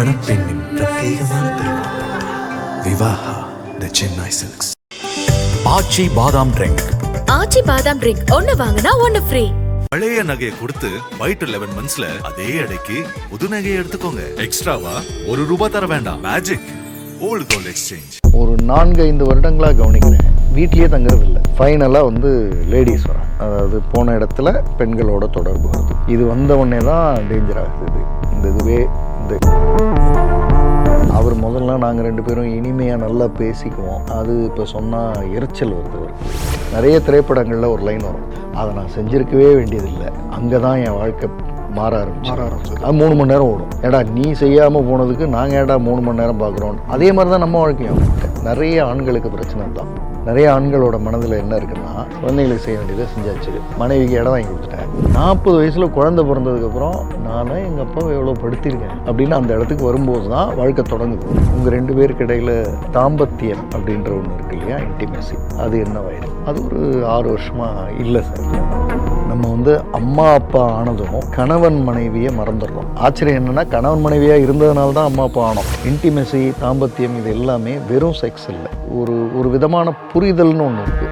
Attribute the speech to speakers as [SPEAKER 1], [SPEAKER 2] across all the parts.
[SPEAKER 1] மணப்பெண்ணின் பிரத்யேகமான திருமணம். விவாஹா தி சென்னை சில்க்ஸ்.
[SPEAKER 2] ஆச்சி பாதாம் ட்ரிங்க்.
[SPEAKER 3] ஆச்சி பாதாம் ட்ரிங்க் ஒன்னு வாங்கினா ஒன்னு ஃப்ரீ.
[SPEAKER 4] பழைய நகையை கொடுத்து வைட் 11 monthsல அதே எடைக்கு புது நகையை எடுத்துக்கோங்க. எக்ஸ்ட்ராவா ₹1 தர வேண்டாம். Magic old gold exchange.
[SPEAKER 5] ஒரு 4-5 வருடங்களா கவனிக்கிறேன், வீட்லயே தங்குறது இல்லை. ஃபைனலாக வந்து லேடிஸ் வரும், அதாவது போன இடத்துல பெண்களோட தொடர்பு வருது. இது வந்த உடனே தான் டேஞ்சர் ஆகுது. இதுவே அவர் முதல்ல நாங்கள் 2 பேரும் இனிமையாக நல்லா பேசிக்குவோம். அது இப்போ சொன்னால் எரிச்சல் வருது. நிறைய திரைப்படங்களில் ஒரு லைன் வரும், அதை நான் செஞ்சிருக்கவே வேண்டியதில்லை, அங்கே தான் என் வாழ்க்கை மாற ஆரம்பிச்சது. அது 3 மணி நேரம் ஓடும். ஏடா நீ செய்யாமல் போனதுக்கு நாங்கள் ஏடா 3 மணி நேரம் பார்க்குறோம். அதே மாதிரி தான் நம்ம வாழ்க்கையும். நிறைய ஆண்களுக்கு பிரச்சனை தான். நிறைய ஆண்களோட மனதில் என்ன இருக்குன்னா, குழந்தைங்களுக்கு செய்ய வேண்டியதை செஞ்சாச்சு, மனைவிக்கு இடம் வாங்கி கொடுத்துட்டேன், 40 வயசில் குழந்தை பிறந்ததுக்கப்புறம் நானே எங்கள் அப்பாவை எவ்வளோ படுத்திருக்கேன் அப்படின்னு அந்த இடத்துக்கு வரும்போது தான் வாழ்க்கை தொடங்குது. உங்கள் 2 பேருக்கு இடையில் தாம்பத்தியம் அப்படின்ற ஒன்று இருக்கு இல்லையா, இன்டிமேசி, அது என்னவாயிடும்? அது ஒரு 6 வருஷமாக இல்லை சார். நம்ம வந்து அம்மா அப்பா ஆனதும் கணவன் மனைவியை மறந்துடுறோம். ஆச்சரியம் என்னன்னா, கணவன் மனைவியாக இருந்ததுனால தான் அம்மா அப்பா ஆனோம். இன்டிமேசி, தாம்பத்தியம், இது எல்லாமே வெறும் செக்ஸ் இல்லை, ஒரு விதமான புரிதல்னு ஒன்று இருக்கு.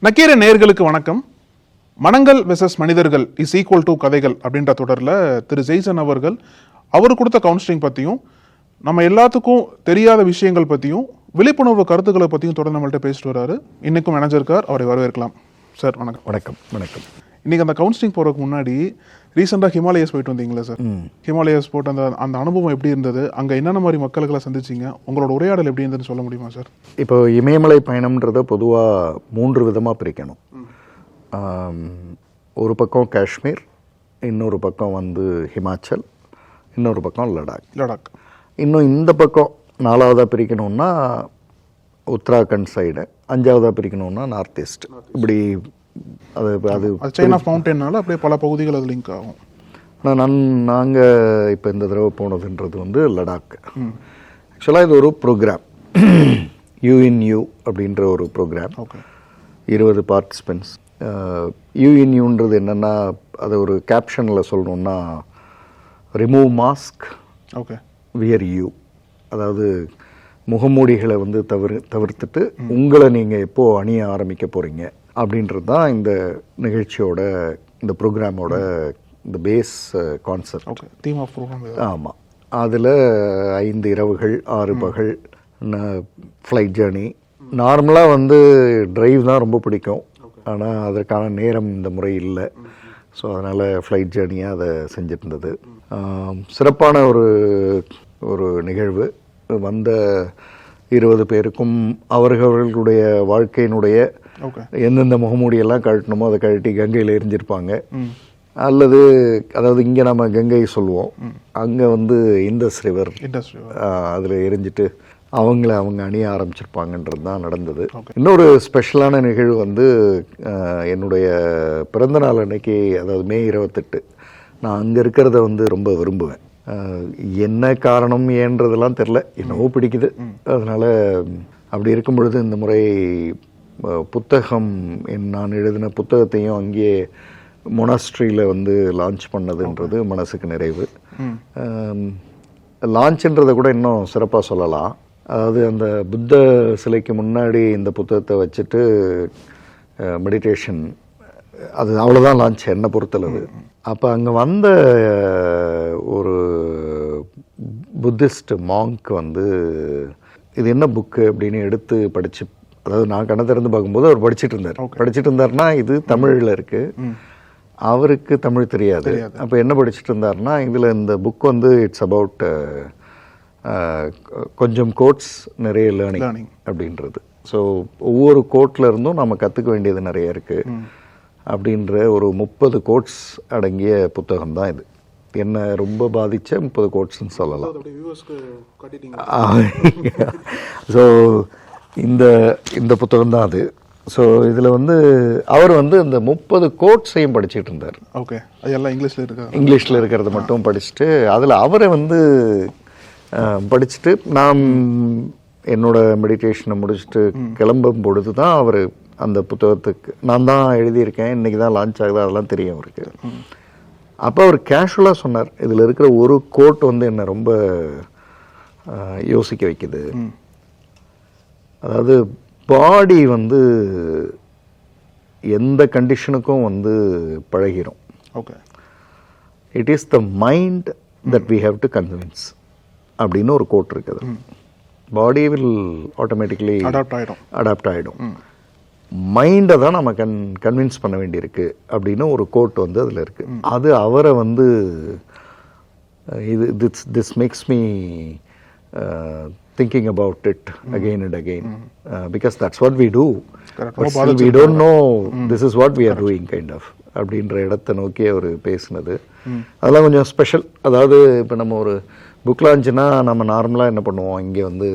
[SPEAKER 6] நக்கீர நேயர்களுக்கு வணக்கம். மனங்கள் வெர்சஸ் மனிதர்கள் இஸ் ஈக்குவல் டு கதைகள் அப்படின்ற தொடரில் திரு ஜெய்சன் அவர்கள் அவர் கொடுத்த கவுன்சிலிங் பற்றியும், நம்ம எல்லாத்துக்கும் தெரியாத விஷயங்கள் பற்றியும், விழிப்புணர்வு கருத்துக்களை பற்றியும் தொடர்ந்து நம்மள்ட்ட பேசிட்டு வர்றாரு. இன்றைக்கும் மேனேஜர் அவரை வரவேற்கலாம். சார் வணக்கம்.
[SPEAKER 5] வணக்கம். வணக்கம்.
[SPEAKER 6] இன்றைக்கி அந்த கவுன்சிலிங் போகிறதுக்கு முன்னாடி ரீசெண்டாக ஹிமாலயஸ் போயிட்டு வந்தீங்களா சார்? ஹிமாலயஸ் போட்டு அந்த அனுபவம் எப்படி இருந்தது? அங்கே என்னென்ன மாதிரி மக்களுக்களை சந்திச்சிங்க? உங்களோட உரையாடல் எப்படி இருந்ததுன்னு சொல்ல முடியுமா சார்?
[SPEAKER 5] இப்போ இமயமலை பயணம்ன்றதை பொதுவாக 3 விதமாக பிரிக்கணும். ஒரு பக்கம் காஷ்மீர், இன்னொரு பக்கம் வந்து ஹிமாச்சல், இன்னொரு பக்கம் லடாக். இன்னும் இந்த பக்கம் 4வதாக பிரிக்கணும்னா உத்தராகண்ட் சைடு, 5வதாக பிரிக்கணும்னா நார்த் ஈஸ்ட். இப்படி அது
[SPEAKER 6] செயின் ஆஃப் மவுண்டன்னால அப்படியே பல பகுதிகள் அது லிங்க் ஆகும்.
[SPEAKER 5] ஆனால் நாங்கள் இப்போ இந்த தடவை போனதுன்றது வந்து லடாக். ஆக்சுவலாக இது ஒரு ப்ரோக்ராம், யூஇன்யூ அப்படின்ற ஒரு ப்ரோக்ராம். 20 பார்ட்டிசிபென்ட்ஸ். யூஇன்யூன்றது என்னென்னா, அதை ஒரு கேப்ஷனில் சொல்லணுன்னா, ரிமூவ் மாஸ்க், வியர் யூ. அதாவது முகமூடிகளை வந்து தவிர்த்துட்டு உங்களை நீங்கள் எப்போது அணிய ஆரம்பிக்க போகிறீங்க அப்படின்றது தான் இந்த நிகழ்ச்சியோட, இந்த ப்ரோக்ராமோட இந்த base concept,
[SPEAKER 6] theme of programme.
[SPEAKER 5] ஆமாம். அதில் 5 இரவுகள் 6 பகல் ஃப்ளைட் ஜேர்னி. நார்மலாக வந்து டிரைவ் தான் ரொம்ப பிடிக்கும், ஆனால் அதற்கான நேரம் இந்த முறை இல்லை. ஸோ அதனால் ஃப்ளைட் ஜேர்னியாக அதை செஞ்சுட்டு இருந்தது. சிறப்பான ஒரு நிகழ்வு. வந்த 20 பேருக்கும் அவர்களுடைய வாழ்க்கையினுடைய எந்தெந்த முகமூடியெல்லாம் கழட்டணுமோ அதை கழட்டி கங்கையில் எரிஞ்சிருப்பாங்க. அல்லது அதாவது இங்கே நம்ம கங்கை சொல்லுவோம், அங்கே வந்து இண்டஸ் ரிவர், அதில் எரிஞ்சிட்டு அவங்க அணிய ஆரம்பிச்சிருப்பாங்கன்றது தான் நடந்தது. இன்னொரு ஸ்பெஷலான நிகழ்வு வந்து என்னுடைய பிறந்தநாள் அன்னைக்கு, அதாவது மே 28, நான் அங்கே இருக்கிறத வந்து ரொம்ப விரும்புவேன். என்ன காரணம் ஏன்றதெல்லாம் தெரில, என்னவோ பிடிக்குது. அதனால் அப்படி இருக்கும் பொழுது இந்த முறை புத்தகம், நான் எழுதின புத்தகத்தையும் அங்கேயே மொனாஸ்ட்ரியில் வந்து லான்ச் பண்ணதுன்றது மனசுக்கு நிறைவு. லான்ச்ன்றதை கூட இன்னும் சிறப்பாக சொல்லலாம். அதாவது அந்த புத்த சிலைக்கு முன்னாடி இந்த புத்தகத்தை வச்சுட்டு மெடிடேஷன், அது அவ்வளோதான் லான்ச் என்னை பொறுத்தளவு. அப்போ அங்கே வந்த ஒரு புத்திஸ்ட் மாங்க் வந்து இது என்ன புக்கு அப்படின்னு எடுத்து படித்து, அதாவது நான் கண்ணை திறந்து பார்க்கும்போது அவர் படிச்சுட்டு இருந்தார்னா இது தமிழில் இருக்குது, அவருக்கு தமிழ் தெரியாது. அப்போ என்ன படிச்சுட்டு இருந்தார்னா, இதில் இந்த புக் வந்து இட்ஸ் அபவுட் கொஞ்சம் கோட்ஸ், நிறைய லேர்னிங் அப்படின்றது. ஸோ ஒவ்வொரு கோட்ல இருந்தும் நம்ம கற்றுக்க வேண்டியது நிறைய இருக்குது அப்படின்ற ஒரு 30 கோட்ஸ் அடங்கிய புத்தகம் தான் இது. என்ன ரொம்ப பாதித்த 30 கோட்ஸ்ன்னு சொல்லலாம். ஸோ இந்த புத்தகம் தான் அது. ஸோ இதில் வந்து அவர் வந்து இந்த 30 கோட்ஸையும் படிச்சுட்டு இருந்தார்.
[SPEAKER 6] ஓகே, அதெல்லாம்
[SPEAKER 5] இங்கிலீஷில் இருக்கிறத மட்டும் படிச்சுட்டு, அதில் அவரை வந்து படிச்சுட்டு, நான் என்னோட மெடிடேஷனை முடிச்சுட்டு கிளம்பும் பொழுது தான் அவர் அந்த புத்தகத்துக்கு நான் தான் எழுதியிருக்கேன், இன்றைக்கி தான் லான்ச் ஆகுது, அதெல்லாம் தெரியும் அவருக்கு. அப்போ அவர் கேஷுவலாக சொன்னார், இதில் இருக்கிற ஒரு கோட் வந்து என்னை ரொம்ப யோசிக்க வைக்குது. அதாவது பாடி வந்து எந்த கண்டிஷனுக்கும் வந்து பழகிரும்.
[SPEAKER 6] Okay.
[SPEAKER 5] It is the mind that we have to convince அப்படின்னு ஒரு கோட் இருக்குது. பாடி வில் ஆட்டோமேட்டிக்கலி அடாப்ட் ஆகிடும். மைண்டை தான் நம்ம கன்வின்ஸ் பண்ண வேண்டியிருக்கு அப்படின்னு ஒரு கோட் வந்து அதில் இருக்குது. அது அவரை வந்து இது this makes me thinking about it again and again, because that's what we do. But still we don't know this is what we are doing kind of அப்படின்ற இடத்தை நோக்கி அவர் பேசினது அதெல்லாம் கொஞ்சம் ஸ்பெஷல். அதாவது இப்போ நம்ம ஒரு புக் லான்ச்சுனா நம்ம நார்மலாக என்ன பண்ணுவோம், இங்கே வந்து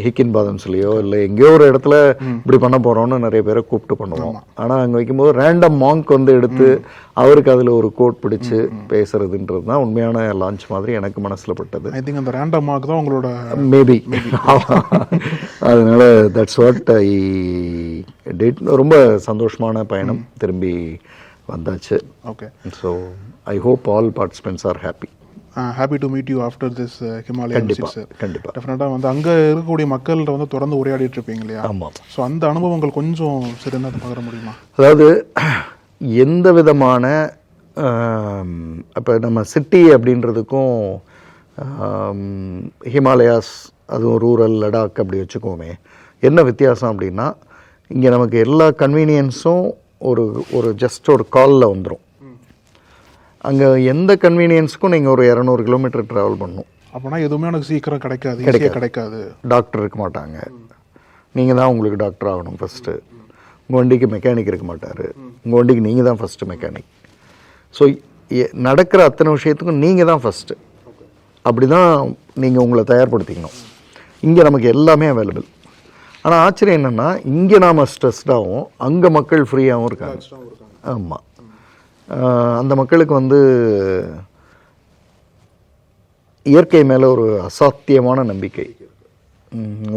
[SPEAKER 5] ஹிக்கின் பாதம்ஸ்லையோ இல்லை எங்கேயோ ஒரு இடத்துல இப்படி பண்ண போகிறோம்னு நிறைய பேரை கூப்பிட்டு பண்ணுவோம். ஆனால் அங்கே வைக்கும்போது ரேண்டம் மாங்க் வந்து எடுத்து அவருக்கு அதில் ஒரு கோட் பிடிச்சு பேசுறதுன்றது தான் உண்மையான லான்ச் மாதிரி எனக்கு மனசில் பட்டது.
[SPEAKER 6] ஐ திங்க் அந்த ரேண்டம் மார்க் தான் உங்களோட
[SPEAKER 5] மேபி. அதனால தட்ஸ் வாட் ஐ டிட். ரொம்ப சந்தோஷமான பயணம், திரும்பி வந்தாச்சு.
[SPEAKER 6] Okay.
[SPEAKER 5] So I hope all participants are happy.
[SPEAKER 6] Happy to meet you after this Himalayan visit sir.
[SPEAKER 5] கண்டிப்பாக
[SPEAKER 6] டெஃபினட்டாக வந்து அங்கே இருக்கக்கூடிய மக்கள்கிட்ட வந்து தொடர்ந்து உரையாடிட்டு இருப்பீங்க இல்லையா?
[SPEAKER 5] ஆமாம்.
[SPEAKER 6] ஸோ அந்த அனுபவங்கள் கொஞ்சம் சிறந்த பகிர முடியுமா?
[SPEAKER 5] அதாவது எந்த விதமான இப்போ நம்ம சிட்டி அப்படின்றதுக்கும் ஹிமாலயாஸ் அதுவும் ரூரல் லடாக் அப்படி வச்சுக்கோமே, என்ன வித்தியாசம் அப்படின்னா இங்கே நமக்கு எல்லா கன்வீனியன்ஸும் ஒரு ஒரு ஜஸ்ட் ஒரு காலில் வந்துடும். அங்கே எந்த கன்வீனியன்ஸுக்கும் நீங்கள் ஒரு 200 கிலோமீட்டர் ட்ராவல் பண்ணணும்.
[SPEAKER 6] அப்போனா எதுவுமே எனக்கு சீக்கிரம் கிடைக்காது. டாக்டர்
[SPEAKER 5] இருக்க மாட்டாங்க, நீங்கள் தான் உங்களுக்கு டாக்டர் ஆகணும் ஃபஸ்ட்டு. உங்கள் வண்டிக்கு மெக்கானிக் இருக்க மாட்டார், உங்கள் வண்டிக்கு நீங்கள் தான் ஃபஸ்ட்டு மெக்கானிக். ஸோ நடக்கிற அத்தனை விஷயத்துக்கும் நீங்கள் தான் ஃபஸ்ட்டு. அப்படி தான் நீங்கள் உங்களை தயார்படுத்திக்கணும். இங்கே நமக்கு எல்லாமே அவைலபிள். ஆனால் ஆச்சரியம் என்னென்னா இங்கே நாம் ஸ்ட்ரெஸ்டாகவும் அங்கே மக்கள் ஃப்ரீயாகவும் இருக்காங்க. ஆமாம். அந்த மக்களுக்கு வந்து இயற்கை மேலே ஒரு அசாத்தியமான நம்பிக்கை.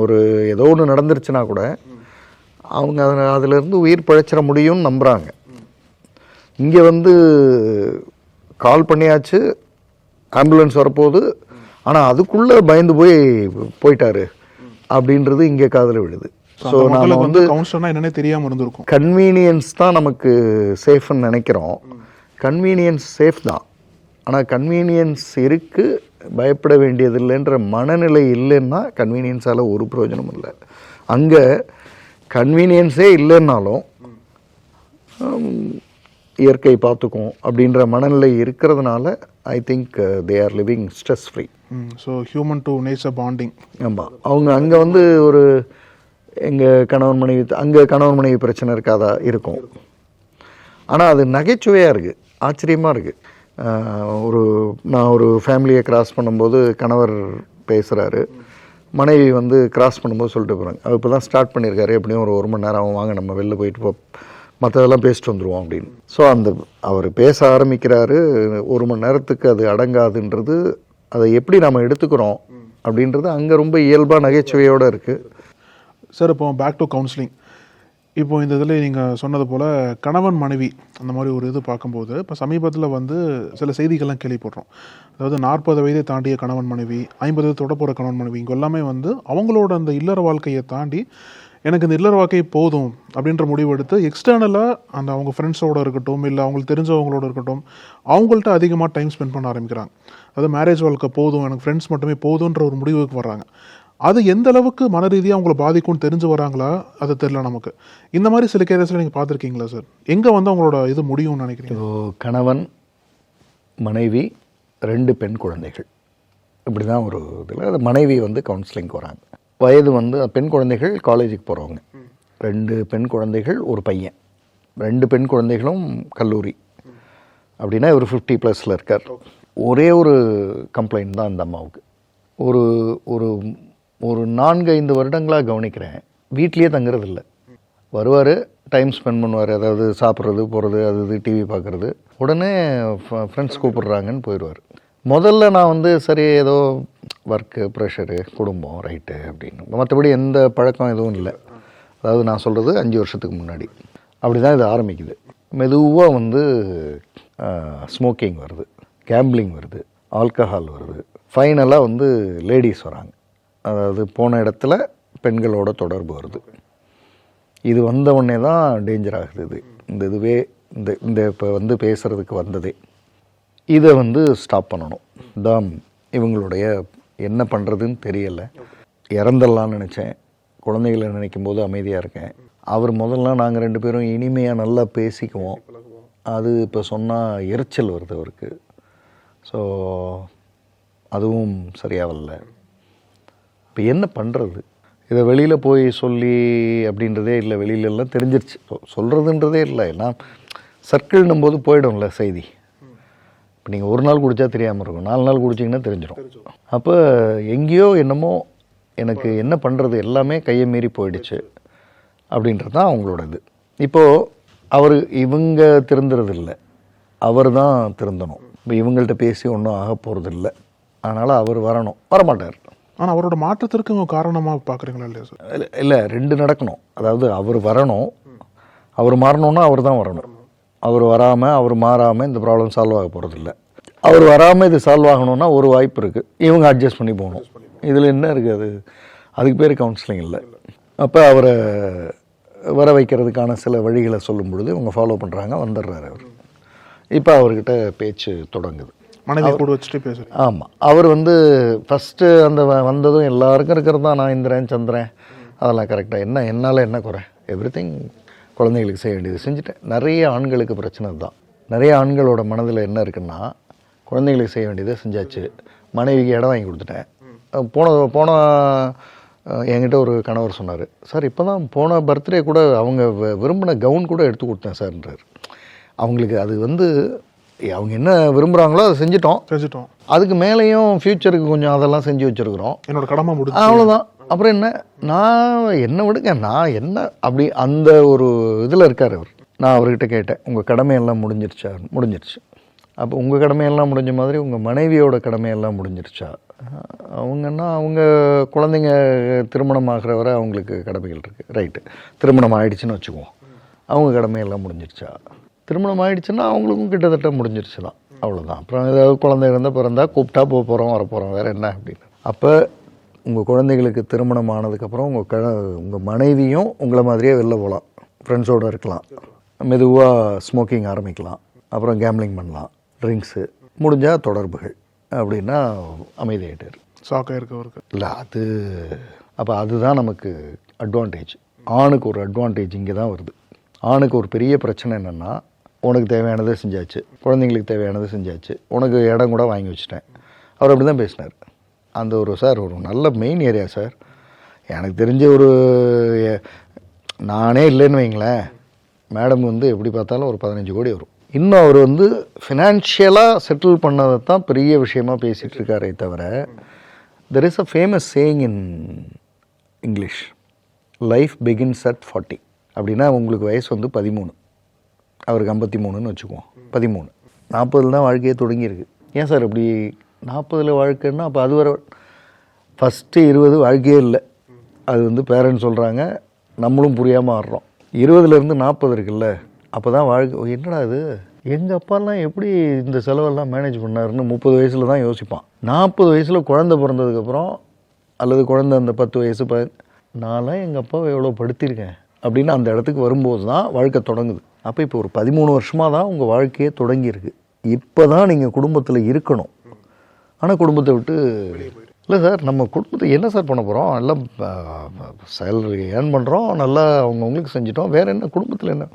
[SPEAKER 5] ஒரு ஏதோ ஒன்று நடந்துருச்சுன்னா கூட அவங்க அதிலிருந்து உயிர் பிழைச்சிட முடியும்னு நம்புகிறாங்க. இங்கே வந்து கால் பண்ணியாச்சு, ஆம்புலன்ஸ் வரப்போகுது, ஆனால் அதுக்குள்ளே பயந்து போயிட்டாரு அப்படின்றது இங்கே காதில் விழுது. ஸோ நம்ம வந்து
[SPEAKER 6] என்னன்னே தெரியாமல் இருந்திருக்கும்.
[SPEAKER 5] கன்வீனியன்ஸ் தான் நமக்கு சேஃப்னு நினைக்கிறோம். கன்வீனியன்ஸ் சேஃப் தான், ஆனால் கன்வீனியன்ஸ் இருக்குது, பயப்பட வேண்டியதில்லைன்ற மனநிலை இல்லைன்னா கன்வீனியன்ஸால் ஒரு பிரயோஜனம் இல்லை. அங்கே கன்வீனியன்ஸே இல்லைன்னாலும் இயற்கை பார்த்துக்கும் அப்படின்ற மனநிலை இருக்கிறதுனால I think they are living stress free.
[SPEAKER 6] So human to nature bonding.
[SPEAKER 5] ஆமாம். அவங்க அங்கே வந்து ஒரு எங்கள் கணவன் மனைவி பிரச்சனை இருக்காதா இருக்கும், ஆனால் அது நகைச்சுவையாக இருக்குது, ஆச்சரியமாக இருக்குது. நான் ஒரு ஃபேமிலியை கிராஸ் பண்ணும்போது கணவர் பேசுகிறாரு, மனைவி வந்து கிராஸ் பண்ணும்போது சொல்லிட்டு போகிறாங்க, அவர் இப்போ தான் ஸ்டார்ட் பண்ணியிருக்காரு, எப்படியும் ஒரு மணி நேரம் ஆகும், வாங்க நம்ம வெளில போயிட்டு மற்றதெல்லாம் பேசிட்டு வந்துடுவோம் அப்படின்னு. ஸோ அவர் பேச ஆரம்பிக்கிறாரு, 1 மணி நேரத்துக்கு அது அடங்காதுன்றது, அதை எப்படி நம்ம எடுத்துக்கிறோம் அப்படின்றது அங்கே ரொம்ப இயல்பாக நகைச்சுவையோடு இருக்குது.
[SPEAKER 6] சார், இப்போ பேக் டு கவுன்சிலிங். இப்போ இந்த இதில் நீங்கள் சொன்னது போல் கணவன் மனைவி அந்த மாதிரி ஒரு இது பார்க்கும்போது இப்போ சமீபத்தில் வந்து சில செய்திகள்லாம் கேள்விப்படுறோம். அதாவது 40 வயதை தாண்டிய கணவன் மனைவி, 50 தொட போகிற கணவன் மனைவி, இங்கே எல்லாமே வந்து அவங்களோட அந்த இல்லற வாழ்க்கையை தாண்டி எனக்கு இந்த இல்லற வாழ்க்கை போதும் அப்படின்ற முடிவு எடுத்து எக்ஸ்டர்னலாக அந்த அவங்க ஃப்ரெண்ட்ஸோடு இருக்கட்டும், இல்லை அவங்களுக்கு தெரிஞ்சவங்களோட இருக்கட்டும், அவங்கள்ட்ட அதிகமாக டைம் ஸ்பெண்ட் பண்ண ஆரம்பிக்கிறாங்க. அதாவது மேரேஜ் வாழ்க்கை போதும், எனக்கு ஃப்ரெண்ட்ஸ் மட்டுமே போதுன்ற ஒரு முடிவுக்கு வர்றாங்க. அது எந்த அளவுக்கு மன ரீதியாக அவங்களை பாதிக்கும்னு தெரிஞ்சு வராங்களா அது தெரியல நமக்கு. இந்த மாதிரி சில கேஸில் நீங்கள் பார்த்துருக்கீங்களா சார்? எங்கே வந்து அவங்களோட இது முடியும்னு நினைக்கிறீங்க?
[SPEAKER 5] கணவன் மனைவி 2 பெண் குழந்தைகள், இப்படி தான் ஒரு இதில் அது மனைவி வந்து கவுன்சிலிங்க்கு வராங்க. வயது வந்து பெண் குழந்தைகள் காலேஜுக்கு போகிறவங்க, 2 பெண் குழந்தைகள், ஒரு பையன். 2 பெண் குழந்தைகளும் கல்லூரி. அப்படின்னா இவர் 50+ இருக்கார். ஒரே ஒரு கம்ப்ளைண்ட் தான் அந்த அம்மாவுக்கு. ஒரு 4-5 வருடங்களாக கவனிக்கிறேன், வீட்லேயே தங்குறதில்ல. வருவார், டைம் ஸ்பெண்ட் பண்ணுவார், அதாவது சாப்பிட்றது போகிறது, அது டிவி பார்க்குறது, உடனே ஃப்ரெண்ட்ஸ் கூப்பிட்றாங்கன்னு போயிடுவார். முதல்ல நான் வந்து சரி ஏதோ ஒர்க்கு ப்ரெஷரு குடும்பம் ரைட்டு அப்படின்னு, மற்றபடி எந்த பழக்கம் எதுவும் இல்லை. அதாவது நான் சொல்கிறது 5 வருஷத்துக்கு முன்னாடி அப்படி தான் இது ஆரம்பிக்குது. மெதுவாக வந்து ஸ்மோக்கிங் வருது, கேம்பிளிங் வருது, ஆல்கஹால் வருது, ஃபைனலாக வந்து லேடிஸ் வராங்க. அதாவது போன இடத்துல பெண்களோட தொடர்பு வருது. இது வந்த உடனே தான் டேஞ்சர் ஆகுது. இதுவே இந்த இப்போ வந்து பேசுகிறதுக்கு வந்ததே இதை வந்து ஸ்டாப் பண்ணணும். தான் இவங்களுடைய என்ன பண்ணுறதுன்னு தெரியலை. இறந்துடலான்னு நினச்சேன். குழந்தைகளை நினைக்கும் போது அமைதியாக இருக்கேன். அவர் முதல்ல நாங்கள் 2 பேரும் இனிமையாக நல்லா பேசிக்குவோம். அது இப்போ சொன்னால் எரிச்சல் வருது அவருக்கு. ஸோ அதுவும் சரியாக வரல. இப்போ என்ன பண்ணுறது? இதை வெளியில் போய் சொல்லி அப்படின்றதே இல்லை. வெளியிலலாம் தெரிஞ்சிருச்சு. சொல்கிறதுன்றதே இல்லை. எல்லாம் சர்க்கிள்னும் போது போயிடும்ல செய்தி. இப்போ நீங்கள் ஒரு நாள் குடித்தா தெரியாமல் இருக்கும், 4 நாள் குடிச்சிங்கன்னா தெரிஞ்சிடும். அப்போ எங்கேயோ என்னமோ எனக்கு என்ன பண்ணுறது, எல்லாமே கையை மீறி போயிடுச்சு அப்படின்றது தான் அவங்களோட இது. இப்போது இவங்க திருந்துறது இல்லை, அவர் தான் திருந்தணும். இப்போ இவங்கள்ட்ட பேசி ஒன்றும் ஆக போகிறது இல்லை. அதனால் அவர் வரணும், வரமாட்டார்.
[SPEAKER 6] ஆனால் அவரோட மாற்றத்திற்கு அவங்க காரணமாக பார்க்குறீங்களா இல்லையா சார்?
[SPEAKER 5] இல்லை, 2 நடக்கணும். அதாவது அவர் வரணும், அவர் மாறணுன்னா அவர் தான் வரணும். அவர் வராமல் அவர் மாறாமல் இந்த ப்ராப்ளம் சால்வ் ஆக போகிறது இல்லை. அவர் வராமல் இது சால்வ் ஆகணும்னா ஒரு வாய்ப்பு இருக்குது, இவங்க அட்ஜஸ்ட் பண்ணி போகணும். இதில் என்ன இருக்குது? அதுக்கு பேர் கவுன்சிலிங் இல்லை. அப்போ அவரை வர வைக்கிறதுக்கான சில வழிகளை சொல்லும் பொழுது இவங்க ஃபாலோ பண்ணுறாங்க, வந்துடுறாரு அவர். இப்போ அவர்கிட்ட பேச்சு தொடங்குது.
[SPEAKER 6] மனைவி கூட வச்சுட்டு பேசுகிறேன்.
[SPEAKER 5] ஆமாம், அவர் வந்து ஃபஸ்ட்டு அந்த வந்ததும் எல்லாருக்கும் இருக்கிறது தான், நான் இந்திரன் சந்திரன் அதெல்லாம் கரெக்டாக, என்னால் என்ன குறை, எவ்ரிதிங் குழந்தைகளுக்கு செய்ய வேண்டியது செஞ்சுட்டேன். நிறைய ஆண்களுக்கு பிரச்சனை தான். நிறைய ஆண்களோட மனதில் என்ன இருக்குன்னா, குழந்தைகளுக்கு செய்ய வேண்டியதை செஞ்சாச்சு, மனைவிக்கு இடம் வாங்கி கொடுத்துட்டேன். போன என்கிட்ட ஒரு கணவர் சொன்னார், சார் இப்போ தான் போன பர்த்டே கூட அவங்க விரும்பின கவுன் கூட எடுத்து கொடுத்தேன் சார்ன்றார். அவங்களுக்கு அது வந்து அவங்க என்ன விரும்புகிறாங்களோ அதை செஞ்சிட்டோம். அதுக்கு மேலேயும் ஃப்யூச்சருக்கு கொஞ்சம் அதெல்லாம் செஞ்சு வச்சுருக்குறோம்.
[SPEAKER 6] என்னோட கடமை முடிஞ்சு,
[SPEAKER 5] அவ்வளோதான். அப்புறம் என்ன, நான் என்ன விடுங்க, நான் என்ன அப்படி அந்த ஒரு இதில் இருக்கார் அவர். நான் அவர்கிட்ட கேட்டேன், உங்கள் கடமையெல்லாம் முடிஞ்சிருச்சா? முடிஞ்சிருச்சு. அப்போ உங்கள் கடமையெல்லாம் முடிஞ்ச மாதிரி உங்கள் மனைவியோட கடமையெல்லாம் முடிஞ்சிருச்சா? அவங்கன்னா அவங்க குழந்தைங்க திருமணம் ஆகிற வரை அவங்களுக்கு கடமைகள் இருக்குது. ரைட்டு, திருமணம் ஆகிடுச்சின்னு வச்சுக்குவோம், அவங்க கடமையெல்லாம் முடிஞ்சிருச்சா? திருமணம் ஆகிடுச்சுன்னா அவங்களுக்கும் கிட்டத்தட்ட முடிஞ்சிருச்சு தான், அவ்வளோதான். அப்புறம் ஏதாவது குழந்தை பிறந்தா கூப்பிட்டா போகிறோம் வரப்போகிறோம், வேறு என்ன அப்படின்னு. அப்போ உங்கள் குழந்தைகளுக்கு திருமணம் ஆனதுக்கப்புறம் உங்கள் மனைவியும் உங்களை மாதிரியே வெளில போகலாம், ஃப்ரெண்ட்ஸோடு இருக்கலாம், மெதுவாக ஸ்மோக்கிங் ஆரம்பிக்கலாம், அப்புறம் கேம்லிங் பண்ணலாம், ட்ரிங்க்ஸு, முடிஞ்சால் தொடர்புகள் அப்படின்னா அமைதியாகிட்டார்.
[SPEAKER 6] ஷாக்காக இருக்கவருக்கு
[SPEAKER 5] இல்லை அது. அப்போ அதுதான் நமக்கு அட்வான்டேஜ். ஆணுக்கு ஒரு அட்வான்டேஜ் இங்கே தான் வருது. ஆணுக்கு ஒரு பெரிய பிரச்சனை என்னென்னா, உனக்கு தேவையானதை செஞ்சாச்சு, குழந்தைங்களுக்கு தேவையானதை செஞ்சாச்சு, உனக்கு இடம் கூட வாங்கி வச்சுட்டேன். அவர் அப்படி தான் பேசினார். அந்த ஒரு சார் ஒரு நல்ல மெயின் ஏரியா சார், எனக்கு தெரிஞ்ச ஒரு நானே இல்லைன்னு வைங்களேன், மேடம் வந்து எப்படி பார்த்தாலும் ஒரு 15 கோடி வரும். இன்னும் அவர் வந்து ஃபினான்ஷியலாக செட்டில் பண்ணதை தான் பெரிய விஷயமாக பேசிகிட்டு இருக்காரே தவிர, there is a famous saying in English, life begins at 40. அப்படின்னா உங்களுக்கு வயசு வந்து 13, அவருக்கு 53ன்னு வச்சுக்குவோம். 13, 40 தான் வாழ்க்கையே தொடங்கியிருக்கு. ஏன் சார் இப்படி 40 வாழ்க்கைன்னா? அப்போ அது வர ஃபஸ்ட்டு 20 வாழ்க்கையே இல்லை. அது வந்து பேரண்ட்ஸ் சொல்கிறாங்க, நம்மளும் புரியாமல் ஆடுறோம். 20லேருந்து 40 இருக்குல்ல, அப்போ தான் வாழ்க்கை. என்னடா இது, எங்கள் அப்பாலாம் எப்படி இந்த செலவெல்லாம் மேனேஜ் பண்ணாருன்னு 30 வயசில் தான் யோசிப்பான். 40 வயசில் குழந்தை பிறந்ததுக்கப்புறம், அல்லது குழந்தை அந்த 10 வயசு நான்லாம் எங்கள் அப்பாவை எவ்வளோ படுத்தியிருக்கேன் அப்படின்னு அந்த இடத்துக்கு வரும்போது தான் வாழ்க்கை தொடங்குது. அப்போ இப்போ ஒரு 13 வருஷமாக தான் உங்கள் வாழ்க்கையே தொடங்கியிருக்கு. இப்போ தான் நீங்கள் குடும்பத்தில் இருக்கணும். ஆனால் குடும்பத்தை விட்டு இல்லை சார், நம்ம குடும்பத்தை என்ன சார் பண்ண போகிறோம், எல்லாம் சேலரி ஏர்ன் பண்ணுறோம், நல்லா அவங்கவுங்களுக்கு செஞ்சிட்டோம், வேறு என்ன குடும்பத்தில் என்ன.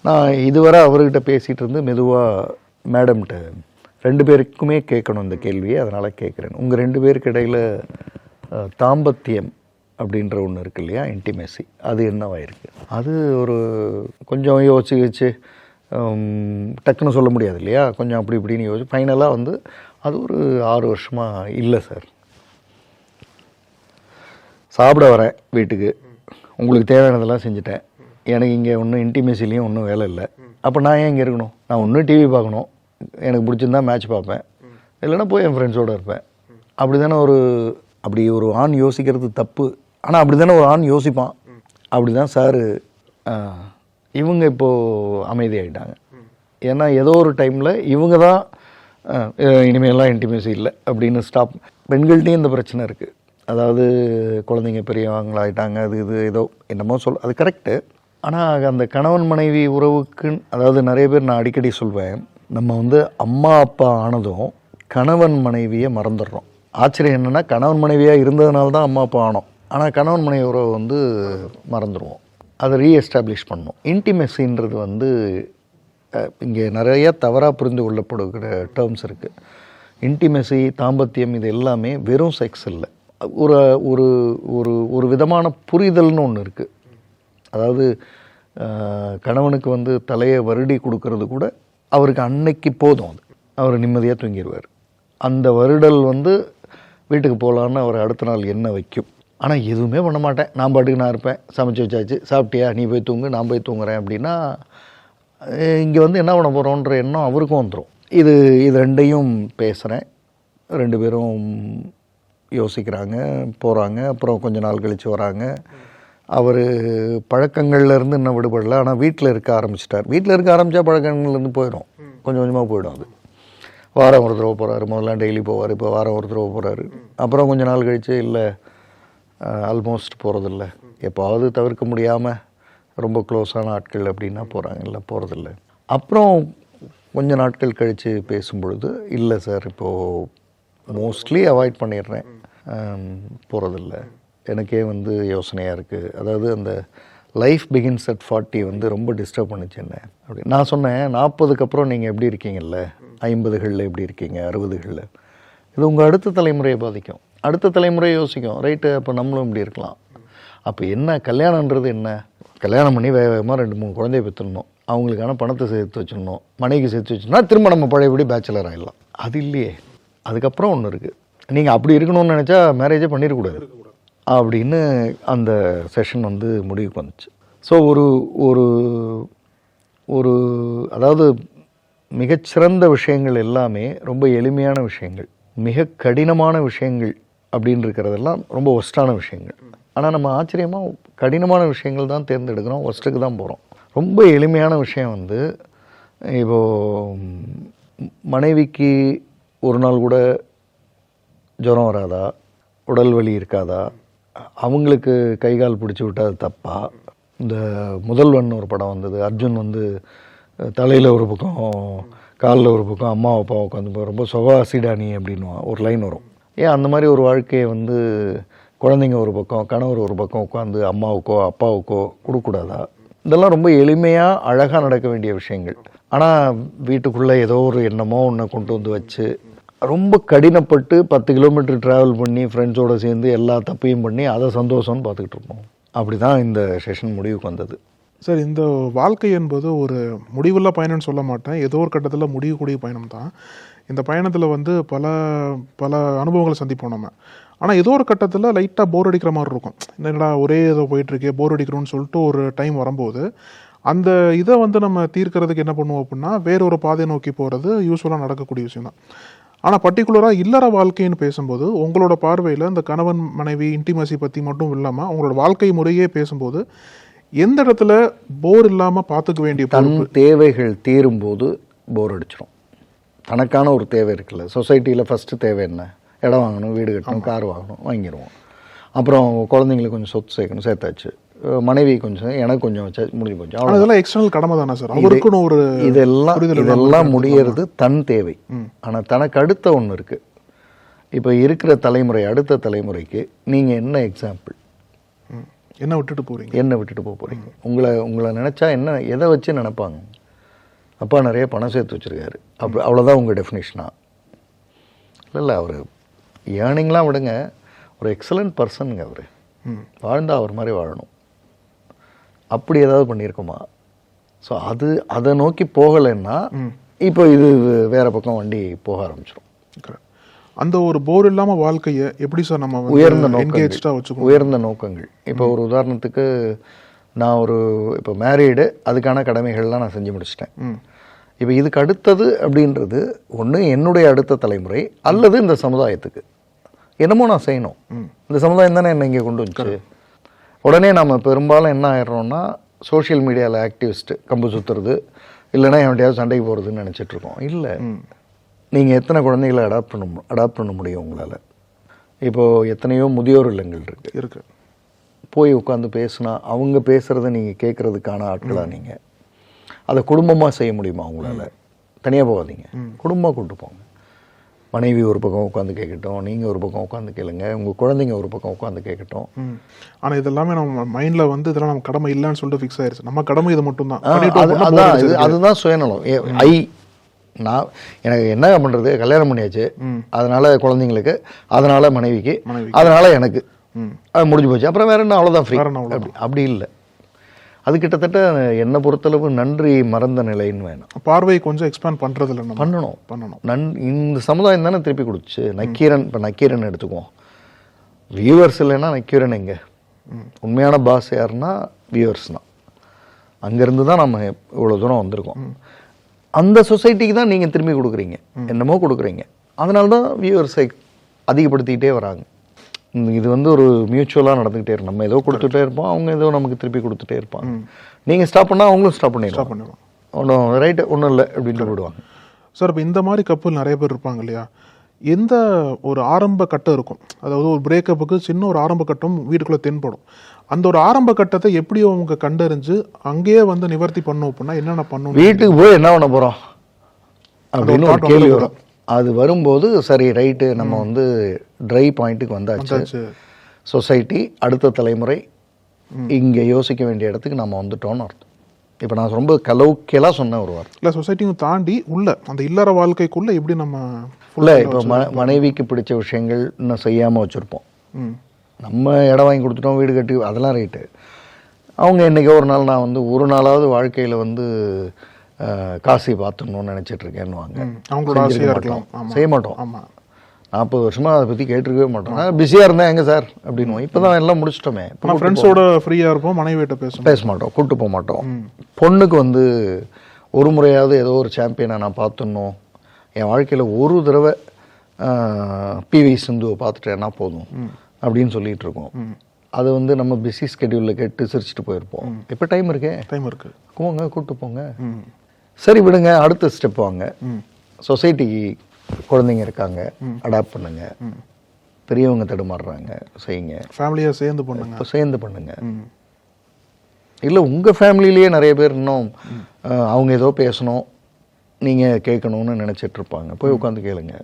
[SPEAKER 5] நான் இதுவரை அவர்கிட்ட பேசிகிட்டு இருந்து மெதுவாக மேடம்கிட்ட 2 பேருக்குமே கேட்கணும் இந்த கேள்வியை, அதனால் கேட்குறேன். உங்கள் 2 பேருக்கு இடையில் தாம்பத்தியம் அப்படின்ற ஒன்று இருக்குது இல்லையா, இன்டிமேசி, அது என்னவாயிருக்கு? அது ஒரு கொஞ்சம் யோசிச்சு டக்குன்னு சொல்ல முடியாது இல்லையா, கொஞ்சம் அப்படி இப்படின்னு யோசிச்சு ஃபைனலாக வந்து அது ஒரு 6 வருஷமாக இல்லை சார். சாப்பிட வரேன் வீட்டுக்கு, உங்களுக்கு தேவையானதெல்லாம் செஞ்சுட்டேன், எனக்கு இங்கே ஒன்றும் இன்டிமேசிலையும் ஒன்றும் வேலை இல்லை. அப்போ நான் ஏன் இங்கே இருக்கணும்? நான் ஒன்றும் டிவி பார்க்கணும், எனக்கு பிடிச்சிருந்தா மேட்ச் பார்ப்பேன், இல்லைன்னா போய் என் ஃப்ரெண்ட்ஸோடு இருப்பேன். அப்படி தானே அப்படி ஒரு ஆண் யோசிக்கிறது தப்பு. ஆனால் அப்படி தானே ஒரு ஆண் யோசிப்பான். அப்படி தான் சார் இவங்க இப்போது அமைதியாகிட்டாங்க. ஏன்னா ஏதோ ஒரு டைமில் இவங்க தான் இனிமேலாம் இன்டிமேசி இல்லை அப்படின்னு ஸ்டாப். பெண்கள்கிட்டையும் இந்த பிரச்சனை இருக்குது. அதாவது குழந்தைங்க பெரியவங்களாயிட்டாங்க, அது இது ஏதோ என்னமோ அது கரெக்டு. ஆனால் அந்த கணவன் மனைவி உறவுக்குன்னு, அதாவது நிறைய பேர் நான் அடிக்கடி சொல்வேன், நம்ம வந்து அம்மா அப்பா ஆனதும் கணவன் மனைவியை மறந்துடுறோம். ஆச்சரியம் என்னென்னா, கணவன் மனைவியாக இருந்ததுனால தான் அம்மா அப்பா ஆனோம். ஆனால் கணவன் மனைவி உறவை வந்து மறந்துடுவோம். அதை ரீஎஸ்டாப்ளிஷ் பண்ணணும். இன்டிமெசின்றது வந்து இங்கே நிறைய தவறாக புரிந்து கொள்ளப்படுகிற டேர்ம்ஸ் இருக்குது. இன்டிமெசி, தாம்பத்தியம், இது எல்லாமே வெறும் செக்ஸ் இல்லை. ஒரு ஒரு ஒரு ஒரு விதமான புரிதல்னு ஒன்று இருக்குது. அதாவது கணவனுக்கு வந்து தலையை வருடி கொடுக்கறது கூட அவருக்கு அன்னைக்கு போதும். அவர் நிம்மதியாக தூங்கிடுவார். அந்த வருடல் வந்து வீட்டுக்கு போகலான்னு அவர் அடுத்த நாள் என்ன வைக்கும். ஆனால் எதுவுமே பண்ண மாட்டேன், நான் பாட்டுக்கு நான் இருப்பேன், சமைச்சு வச்சாச்சு, சாப்பிட்டியா, நீ போய் தூங்கு, நான் போய் தூங்குறேன் அப்படின்னா இங்கே வந்து என்ன பண்ண போகிறோன்ற எண்ணம் அவருக்கும் வந்துடும். இது ரெண்டையும் பேசுகிறேன். 2 பேரும் யோசிக்கிறாங்க, போகிறாங்க. அப்புறம் கொஞ்ச நாள் கழித்து வராங்க. அவர் பழக்கங்கள்லேருந்து இன்னும் விடுபடலை. ஆனால் வீட்டில் இருக்க ஆரம்பிச்சிட்டார். வீட்டில் இருக்க ஆரம்பித்தா பழக்கங்கள்லேருந்து போயிடும், கொஞ்சம் கொஞ்சமாக போயிடும். அது வாரம் ஒரு தடவை போகிறாரு. முதல்ல டெய்லி போவார், இப்போ வாரம் ஒரு தடவை போகிறாரு. அப்புறம் கொஞ்சம் நாள் கழித்து இல்லை, ஆல்மோஸ்ட் போகிறதில்ல, எப்போவாவது தவிர்க்க முடியாமல் ரொம்ப க்ளோஸான ஆட்கள் அப்படின்னா போகிறாங்க, இல்லை போகிறதில்ல. அப்புறம் கொஞ்சம் நாட்கள் கழித்து பேசும்பொழுது, இல்லை சார் இப்போது மோஸ்ட்லி அவாய்ட் பண்ணிடுறேன், போகிறதில்ல, எனக்கே வந்து யோசனையாக இருக்குது. அதாவது அந்த லைஃப் பிகின்ஸ் அட் 40 வந்து ரொம்ப டிஸ்டர்ப் பண்ணிச்சு என்ன அப்படி. நான் சொன்னேன், 40க்கு அப்புறம் நீங்கள் எப்படி இருக்கீங்கல்ல, 50களில் எப்படி இருக்கீங்க, 60களில், இது உங்கள் அடுத்த தலைமுறையை பாதிக்கும். அடுத்த தலைமுறை யோசிக்கும், ரைட்டு, அப்போ நம்மளும் இப்படி இருக்கலாம். அப்போ என்ன கல்யாணன்றது என்ன? கல்யாணம் பண்ணி வேகமாக 2-3 குழந்தைய பெற்றுடணும், அவங்களுக்கான பணத்தை சேர்த்து வச்சிடணும், மனைவிக்கு சேர்த்து வச்சுனா திரும்ப நம்ம பழையபடி பேச்சுலர் ஆகிடலாம். அது இல்லையே. அதுக்கப்புறம் ஒன்று இருக்குது, நீங்கள் அப்படி இருக்கணும்னு நினச்சா மேரேஜே பண்ணிடக்கூடாது அப்படின்னு அந்த செஷன் வந்து முடிவுக்கு வந்துச்சு. ஸோ ஒரு அதாவது மிகச்சிறந்த விஷயங்கள் எல்லாமே ரொம்ப எளிமையான விஷயங்கள், மிக கடினமான விஷயங்கள் அப்படின்னு இருக்கிறதெல்லாம் ரொம்ப ஒஸ்ட்டான விஷயங்கள். ஆனால் நம்ம ஆச்சரியமாக கடினமான விஷயங்கள் தான் தேர்ந்தெடுக்கிறோம், ஒஸ்ட்டுக்கு தான் போகிறோம். ரொம்ப எளிமையான விஷயம் வந்து, இப்போது மனைவிக்கு ஒரு நாள் கூட ஜுரம் வராதா, உடல் வலி இருக்காதா, அவங்களுக்கு கை கால் பிடிச்சி விட்டால் அது தப்பா? இந்த முதல்வன் ஒரு படம் வந்தது, அர்ஜுன் வந்து தலையில் ஒரு பக்கம் காலில் ஒரு பக்கம் அம்மா அப்பா உட்காந்து ரொம்ப சுகாசிடானி அப்படின்னு ஒரு லைன் வரும். ஏன் அந்த மாதிரி ஒரு வாழ்க்கையை வந்து குழந்தைங்க ஒரு பக்கம், கணவர் ஒரு பக்கம் உட்காந்து அம்மாவுக்கோ அப்பாவுக்கோ கொடுக்கூடாதா? இதெல்லாம் ரொம்ப எளிமையாக அழகாக நடக்க வேண்டிய விஷயங்கள். ஆனால் வீட்டுக்குள்ளே ஏதோ ஒரு எண்ணமோ ஒன்று கொண்டு வந்து வச்சு ரொம்ப கடினப்பட்டு 10 கிலோமீட்டர் ட்ராவல் பண்ணி ஃப்ரெண்ட்ஸோடு சேர்ந்து எல்லா தப்பையும் பண்ணி அதை சந்தோஷம்னு பார்த்துக்கிட்டு இருப்போம். அப்படி தான் இந்த செஷன் முடிவுக்கு வந்தது.
[SPEAKER 6] சார், இந்த வாழ்க்கை என்பது ஒரு முடிவுள்ள பயணம்னு சொல்ல மாட்டேன், ஏதோ ஒரு கட்டத்தில் முடியக்கூடிய பயணம் தான். இந்த பயணத்தில் வந்து பல பல அனுபவங்களை சந்திப்போம் நம்ம. ஆனால் ஏதோ ஒரு கட்டத்தில் லைட்டாக போர் அடிக்கிற மாதிரி இருக்கும். என்னடா ஒரே ஏதோ போயிட்டுருக்கே, போர் அடிக்கிறோன்னு சொல்லிட்டு ஒரு டைம் வரும்போது அந்த இதை வந்து நம்ம தீர்க்கிறதுக்கு என்ன பண்ணுவோம் அப்படின்னா, வேற ஒரு பாதையை நோக்கி போகிறது யூஸ்வலாக நடக்கக்கூடிய விஷயம் தான். ஆனால் பர்டிகுலராக இல்லற வாழ்க்கைன்னு பேசும்போது உங்களோட பார்வையில் இந்த கணவன் மனைவி இன்டிமசி பற்றி மட்டும் இல்லாமல் உங்களோட வாழ்க்கை முறையே பேசும்போது எந்த இடத்துல போர் இல்லாமல் பார்த்துக்க வேண்டிய
[SPEAKER 5] தன் தேவைகள் தீரும்போது போர் அடிச்சிடும். தனக்கான ஒரு தேவை இருக்குல்ல, சொசைட்டியில் ஃபஸ்ட்டு தேவை என்ன? இடம் வாங்கணும், வீடு கட்டணும், கார் வாங்கணும், வாங்கிடுவோம். அப்புறம் குழந்தைங்களுக்கு கொஞ்சம் சொத்து சேர்க்கணும், சேர்த்தாச்சு. மனைவி கொஞ்சம், எனக்கு கொஞ்சம் வச்சா முடிஞ்சு போச்சு.
[SPEAKER 6] அதெல்லாம் எக்ஸ்டர்னல் கடமை தானே சார், அவருக்குன்னு ஒரு
[SPEAKER 5] இதெல்லாம் முடியறது தன் தேவை. ஆனால் தனக்கு அடுத்த ஒன்று இருக்குது. இப்போ இருக்கிற தலைமுறை, அடுத்த தலைமுறைக்கு நீங்கள் என்ன எக்ஸாம்பிள்?
[SPEAKER 6] என்ன விட்டுட்டு போகிறீங்க?
[SPEAKER 5] என்ன விட்டுட்டு போக போகிறீங்க? உங்களை நினச்சா என்ன, எதை வச்சு நினைப்பாங்க? அப்பா நிறைய பணம் சேர்த்து வச்சுருக்காரு, அவ்வளோதான் உங்கள் டெஃபினேஷனா? இல்லை, அவர் ஏர்னிங்லாம் விடுங்க, ஒரு எக்ஸலண்ட் பர்சனுங்க அவர். வாழ்ந்தால் அவர் மாதிரி வாழணும். அப்படி ஏதாவது பண்ணியிருக்கோமா? ஸோ அதை நோக்கி போகலைன்னா இப்போ இது வேற பக்கம் வண்டி போக ஆரம்பிச்சிடும்.
[SPEAKER 6] அந்த ஒரு போர் இல்லாமல் வாழ்க்கையை எப்படி சார் நம்ம
[SPEAKER 5] உயர்ந்த நோக்கங்கள். இப்போ ஒரு உதாரணத்துக்கு, நான் இப்போ மேரீடு, அதுக்கான கடமைகள்லாம் நான் செஞ்சு முடிச்சிட்டேன். இப்போ இதுக்கு அடுத்தது அப்படின்றது ஒன்று என்னுடைய அடுத்த தலைமுறை அல்லது இந்த சமுதாயத்துக்கு என்னமோ நான் செய்யணும். இந்த சமுதாயம் தானே என்னை இங்கே கொண்டு வந்துச்சு. உடனே நம்ம பெரும்பாலும் என்ன ஆயிடுறோம்னா சோஷியல் மீடியாவில் ஆக்டிவிஸ்ட்டு கம்பு சுற்றுறது, இல்லைன்னா என்கிட்டயாவது சண்டைக்கு போகிறதுன்னு நினச்சிட்ருக்கோம். இல்லை, நீங்கள் எத்தனை குழந்தைகளை அடாப்ட் பண்ண முடியும் உங்களால்? இப்போது எத்தனையோ முதியோர் இல்லங்கள் இருக்குது. போய் உட்காந்து பேசுனா அவங்க பேசுகிறத நீங்கள் கேட்குறதுக்கான ஆட்களாக நீங்கள் அதை குடும்பமாக செய்ய முடியுமா உங்களால்? தனியாக போகாதீங்க, குடும்பமாக கூப்பிட்டு போங்க. மனைவி ஒரு பக்கம் உட்காந்து கேட்கட்டும், நீங்கள் ஒரு பக்கம் உட்காந்து கேளுங்க, உங்கள் குழந்தைங்க ஒரு பக்கம் உட்காந்து கேட்கட்டும்.
[SPEAKER 6] ஆனால் இதெல்லாமே நம்ம மைண்டில் வந்து இதெல்லாம் நம்ம கடமை இல்லைன்னு சொல்லிட்டு ஃபிக்ஸ் ஆயிடுச்சு. நம்ம கடமை இது மட்டும்தான்.
[SPEAKER 5] அதுதான் சுயநலம். நான் எனக்கு என்ன பண்ணுறது, கல்யாணம் பண்ணியாச்சு, அதனால குழந்தைங்களுக்கு, அதனால மனைவிக்கு, அதனால எனக்கு அது முடிஞ்சு போச்சு, அப்புறம் வேற என்ன, அவ்வளோதான் ஃப்ரீ. அப்படி இல்லை. அது கிட்டத்தட்ட என்னை பொறுத்தளவு நன்றி மறந்த நிலைன்னு வேணும்.
[SPEAKER 6] பார்வை கொஞ்சம் எக்ஸ்பேண்ட் பண்ணுறது இல்லை,
[SPEAKER 5] பண்ணணும். இந்த சமுதாயம் தானே திருப்பி கொடுத்துச்சு. நக்கீரன், இப்போ நக்கீரன் எடுத்துக்குவோம். வியூவர்ஸ் இல்லைன்னா நக்கீரன் எங்கே? உண்மையான பாஸ் யாருன்னா வியூவர்ஸ் தான். அங்கேருந்து தான் நம்ம இவ்வளோ தூரம் வந்திருக்கோம். அந்த சொசைட்டிக்கு தான் நீங்கள் திரும்பி கொடுக்குறீங்க, என்னமோ கொடுக்குறீங்க. அதனால தான் வியூவர்ஸை அதிகப்படுத்திக்கிட்டே வராங்க. இது வந்து ஒரு மியூச்சுவலாக நடந்துக்கிட்டே இருக்கும். நம்ம ஏதோ கொடுத்துட்டே இருப்போம், அவங்க ஏதோ நமக்கு திருப்பி கொடுத்துட்டே இருப்பாங்க. நீங்கள் ஸ்டாப் பண்ணால் அவங்களும் ஸ்டாப் பண்ணிடுவாங்க. ஒன்றும் ரைட்டு, ஒன்றும் இல்லை அப்படின்ட்டு விடுவாங்க.
[SPEAKER 6] சார், இப்போ இந்த மாதிரி கப்பல் நிறைய பேர் இருப்பாங்க இல்லையா? எந்த ஒரு ஆரம்ப கட்டம் இருக்கும், அதாவது ஒரு பிரேக்கப்புக்கு சின்ன ஒரு ஆரம்ப கட்டம் வீட்டுக்குள்ளே தென்படும். அந்த ஒரு ஆரம்ப கட்டத்தை எப்படி அவங்க கண்டறிஞ்சு அங்கேயே வந்து நிவர்த்தி பண்ணும் அப்படின்னா என்னென்ன பண்ணும்?
[SPEAKER 5] வீட்டுக்கு போய் என்ன பண்ண போகிறோம் அப்படின்னு ஒரு கேள்வி வரும். அது வரும்போது சரி ரைட்டு, நம்ம வந்து ட்ரை பாயிண்ட்டுக்கு வந்தாச்சு. சொசைட்டி, அடுத்த தலைமுறை இங்கே யோசிக்க வேண்டிய இடத்துக்கு நம்ம வந்துட்டோம்னு அர்த்தம். இப்போ நான் ரொம்ப கலவுக்கெல்லாம் சொன்னேன் ஒரு வார்த்தை.
[SPEAKER 6] இல்லை, சொசைட்டியும் தாண்டி உள்ள அந்த இல்லற வாழ்க்கைக்குள்ளே எப்படி நம்ம
[SPEAKER 5] இல்லை, இப்போ மனைவிக்கு பிடிச்ச விஷயங்கள் இன்னும் செய்யாமல் வச்சுருப்போம். நம்ம இடம் வாங்கி கொடுத்துட்டோம், வீடு கட்டி, அதெல்லாம் ரைட்டு. அவங்க என்றைக்கோ ஒரு நாள் நான் வந்து ஒரு நாளாவது வாழ்க்கையில் வந்து காசி பார்த்துடணும்னு நினச்சிட்டு இருக்கேன்னுவாங்க. செய்ய மாட்டோம். 40 வருஷமாக அதை பற்றி கேட்டிருக்கவே மாட்டோம். பிஸியாக இருந்தேன் எங்கே சார் அப்படின்னுவோம். இப்போ தான் எல்லாம் முடிச்சிட்டோமே,
[SPEAKER 6] ஃப்ரெண்ட்ஸோட ஃப்ரீயாக இருப்போம், மனைவிட்ட பேச மாட்டோம்,
[SPEAKER 5] கூப்பிட்டு போக மாட்டோம். பொண்ணுக்கு வந்து ஒரு முறையாவது ஏதோ ஒரு சாம்பியனை நான் பார்த்துடணும், என் வாழ்க்கையில் ஒரு தடவை பிவி சிந்துவை பார்த்துட்டேன்னா போதும் அப்படின்னு சொல்லிட்டு இருக்கோம். அது வந்து நம்ம பிஸி ஸ்கெடியூலில் கேட்டு சிரிச்சுட்டு போயிருப்போம். இப்போ டைம் இருக்கு, போங்க, கூப்பிட்டு போங்க. சரி விடுங்க, அடுத்த ஸ்டெப் வாங்க. சொசைட்டிக்கு குழந்தைங்க இருக்காங்க, அடாப்ட் பண்ணுங்க. பெரியவங்க தடுமாறுறாங்க, செய்யுங்க.
[SPEAKER 6] ஃபேமிலியாக சேர்ந்து பண்ணுங்க. இல்லை, உங்கள் ஃபேமிலியிலேயே நிறைய பேர் இன்னும் அவங்க ஏதோ பேசணும், நீங்கள் கேட்கணும்னு நினச்சிட்டு இருப்பாங்க. போய் உட்காந்து கேளுங்க.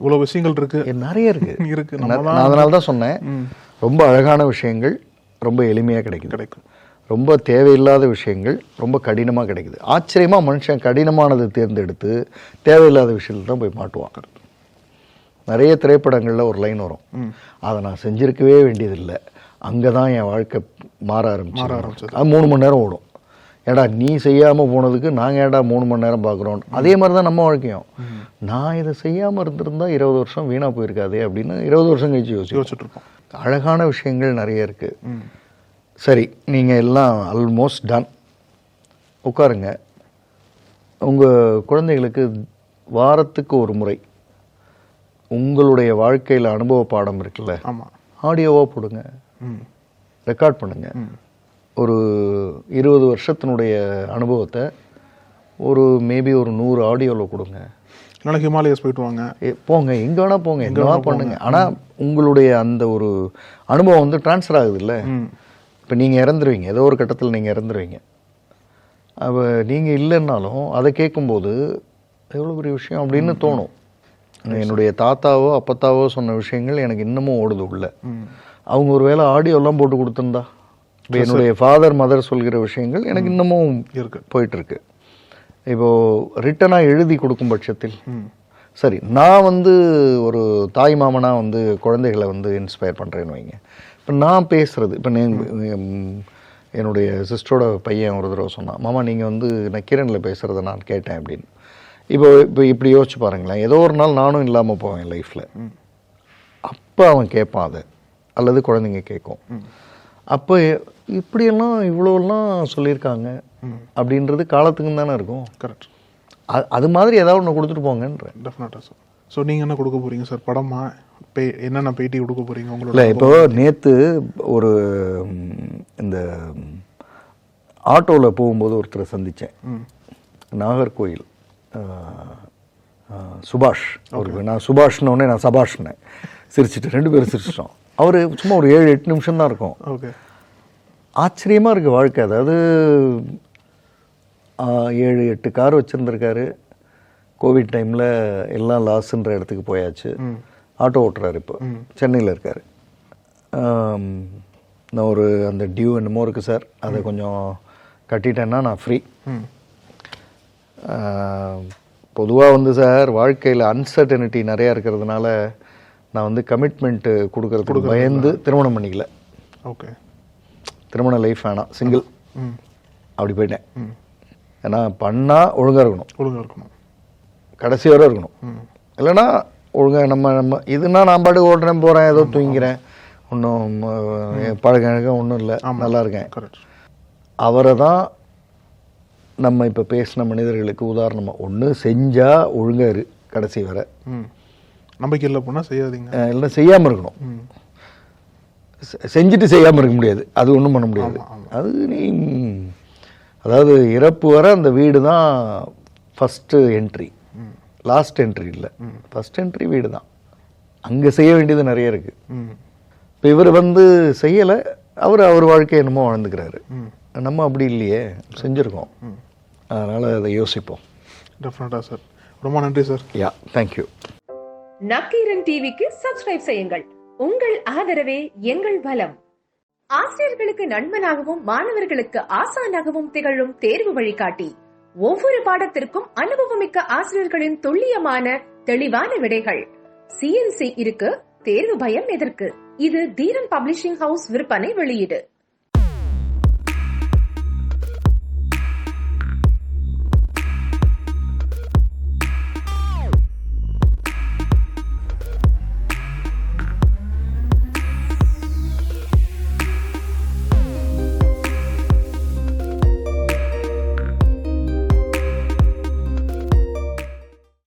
[SPEAKER 6] இவ்வளோ விஷயங்கள் இருக்கு,
[SPEAKER 5] நிறைய இருக்கு. நான் அதனால தான் சொன்னேன், ரொம்ப அழகான விஷயங்கள் ரொம்ப எளிமையாக கிடைக்கும். ரொம்ப தேவையில்லாத விஷயங்கள் ரொம்ப கடினமாக கிடைக்குது. ஆச்சரியமாக மனுஷன் கடினமானதை தேர்ந்தெடுத்து தேவையில்லாத விஷயத்தில் தான் போய் மாட்டுவாங்க. நிறைய திரைப்படங்களில் ஒரு லைன் வரும், அதை நான் செஞ்சிருக்கவே வேண்டியதில்லை, அங்கே தான் என் வாழ்க்கை மாற ஆரம்பிச்சு. அது 3 மணி நேரம் ஓடும். ஏடா நீ செய்யாமல் போனதுக்கு நாங்கள் ஏடா 3 மணி நேரம் பார்க்குறோம். அதே மாதிரி தான் நம்ம வாழ்க்கையும். நான் இதை செய்யாமல் இருந்திருந்தா 20 வருஷம் வீணாக போயிருக்காதே அப்படின்னு 20 வருஷம் கழிச்சு யோசிச்சுட்டு இருப்போம். அழகான விஷயங்கள் நிறைய இருக்குது. சரி, நீங்கள் எல்லாம் ஆல்மோஸ்ட் டன். உட்காருங்க. உங்கள் குழந்தைகளுக்கு வாரத்துக்கு ஒரு முறை உங்களுடைய வாழ்க்கையில் அனுபவ பாடம் இருக்குல்ல, ஆடியோவாக போடுங்க, ரெக்கார்ட் பண்ணுங்க. ஒரு 20 வருஷத்தினுடைய அனுபவத்தை ஒரு மேபி ஒரு 100 ஆடியோவில் கொடுங்க.
[SPEAKER 6] இல்லைனா ஹிமாலயஸ் போயிட்டு வாங்க,
[SPEAKER 5] போங்க, எங்கே வேணால் போங்க, எங்கே வேணால் பண்ணுங்க. ஆனால் உங்களுடைய அந்த ஒரு அனுபவம் வந்து ட்ரான்ஸ்ஃபர் ஆகுது இல்லை. இப்போ நீங்கள் இறந்துருவீங்க, ஏதோ ஒரு கட்டத்தில் நீங்கள் இறந்துருவீங்க. அப்போ நீங்கள் இல்லைன்னாலும் அதை கேட்கும்போது எவ்வளோ பெரிய விஷயம் அப்படின்னு தோணும். என்னுடைய தாத்தாவோ அப்பத்தாவோ சொன்ன விஷயங்கள் எனக்கு இன்னமும் ஓடுது உள்ள. அவங்க ஒரு வேளை ஆடியோலாம் போட்டு கொடுத்துருந்தா, இப்போ என்னுடைய ஃபாதர் மதர் சொல்கிற விஷயங்கள் எனக்கு இன்னமும் போயிட்டுருக்கு. இப்போது ரிட்டனாக எழுதி கொடுக்கும் பட்சத்தில் சரி, நான் வந்து ஒரு தாய் மாமனாக வந்து குழந்தைகளை வந்து இன்ஸ்பயர் பண்ணுறேன்னு வைங்க. இப்போ நான் பேசுகிறது, இப்போ என்னுடைய சிஸ்டரோட பையன் ஒரு தடவை சொன்னான், மாமா நீங்கள் வந்து நக்கீரனில் பேசுகிறத நான் கேட்டேன் அப்படின்னு. இப்போ இப்படி யோசிச்சு பாருங்களேன், ஏதோ ஒரு நாள் நானும் இல்லாமல் போவேன் லைஃப்பில். அப்போ அவன் கேட்பான் அதை, அல்லது குழந்தைங்க கேட்கும். அப்போ இப்படியெல்லாம் இவ்வளோலாம் சொல்லியிருக்காங்க அப்படின்றது காலத்துக்கும் தானே இருக்கும்.
[SPEAKER 6] கரெக்ட்.
[SPEAKER 5] அது மாதிரி ஏதாவது ஒன்று கொடுத்துட்டு போங்கன்ற.
[SPEAKER 6] டெஃபினட்டாக சார். ஸோ நீங்கள் என்ன கொடுக்க போகிறீங்க சார்? படமா என்னென்ன பேட்டி கொடுக்க போகிறீங்க உங்களோட?
[SPEAKER 5] இல்லை, இப்போ நேற்று ஒரு இந்த ஆட்டோவில் போகும்போது ஒருத்தரை சந்தித்தேன், நாகர்கோயில் சுபாஷ். அவருக்கு நான் சுபாஷ்னோடனே நான் சபாஷ்னேன், சிரிச்சிட்டு 2 பேரும் சிரிச்சிட்டோம். அவர் சும்மா ஒரு 7-8 நிமிஷம் தான் இருக்கும்.
[SPEAKER 6] ஓகே.
[SPEAKER 5] ஆச்சரியமாக இருக்குது வாழ்க்கை. அதாவது 7-8 கார் வச்சுருந்துருக்காரு. கோவிட் டைமில் எல்லாம் லாஸ்ன்ற இடத்துக்கு போயாச்சு. ஆட்டோ ஓட்டுறாரு, இப்போ சென்னையில் இருக்கார். நான் ஒரு அந்த டியூ என்னமோ இருக்குது சார், அதை கொஞ்சம் கட்டிட்டேன்னா நான் ஃப்ரீ. பொதுவாக வந்து சார் வாழ்க்கையில் அன்சர்டனிட்டி நிறையா இருக்கிறதுனால நான் வந்து கமிட்மெண்ட்டு கொடுக்கறதுக்கு பயந்து திருமணம் பண்ணிக்கல.
[SPEAKER 6] ஓகே.
[SPEAKER 5] திருமண லைஃப் வேணாம், சிங்கிள் அப்படி போயிட்டேன். ஏன்னா பண்ணால் ஒழுங்காக இருக்கணும், கடைசி வரை இருக்கணும். இல்லைன்னா ஒழுங்காக நம்ம இதுனா நான் பாட்டு ஓட்டுறேன் போகிறேன், ஏதோ தூங்கிக்கிறேன், ஒன்றும் பழக்கம் ஒன்றும் இல்லை, நல்லா இருக்கேன். அவரை தான் நம்ம இப்போ பேசின மனிதர்களுக்கு உதாரணமாக. ஒன்று செஞ்சால் ஒழுங்காக இரு கடைசி வரை,
[SPEAKER 6] நம்பிக்கை இல்லை போனால் செய்யாதீங்க,
[SPEAKER 5] இல்லை செய்யாமல் இருக்கணும். செஞ்சுட்டு செய்யாமல் இருக்க முடியாது, அது ஒன்றும் பண்ண முடியாது. அது நீ அதாவது இறப்பு வர அந்த வீடு தான் ஃபஸ்ட்டு என்ட்ரி, லாஸ்ட் என்ட்ரி இல்லை, ஃபஸ்ட் என்ட்ரி வீடு தான். அங்கே செய்ய வேண்டியது நிறைய இருக்குது. இப்போ இவர் வந்து செய்யலை, அவர் வாழ்க்கையை என்னமோ வாழ்ந்துக்கிறாரு. நம்ம அப்படி இல்லையே, செஞ்சுருக்கோம். அதனால் அதை யோசிப்போம்.
[SPEAKER 6] டெஃபினட்டாக சார். ரொம்ப நன்றி சார்.
[SPEAKER 5] யா, தேங்க்யூ.
[SPEAKER 7] நக்கீரன் டிவிக்கு சப்ஸ்கிரைப் செய்யுங்கள். உங்கள் ஆதரவே எங்கள் பலம். ஆசிரியர்களுக்கு நண்பனாகவும் மாணவர்களுக்கு ஆசானாகவும் திகழும் தேர்வு வழிகாட்டி. ஒவ்வொரு பாடத்திற்கும் அனுபவமிக்க ஆசிரியர்களின் துல்லியமான தெளிவான விடைகள். CNC இருக்கு, தேர்வு பயம் எதற்கு? இது தீரன் பப்ளிஷிங் ஹவுஸ் விற்பனை வெளியீடு.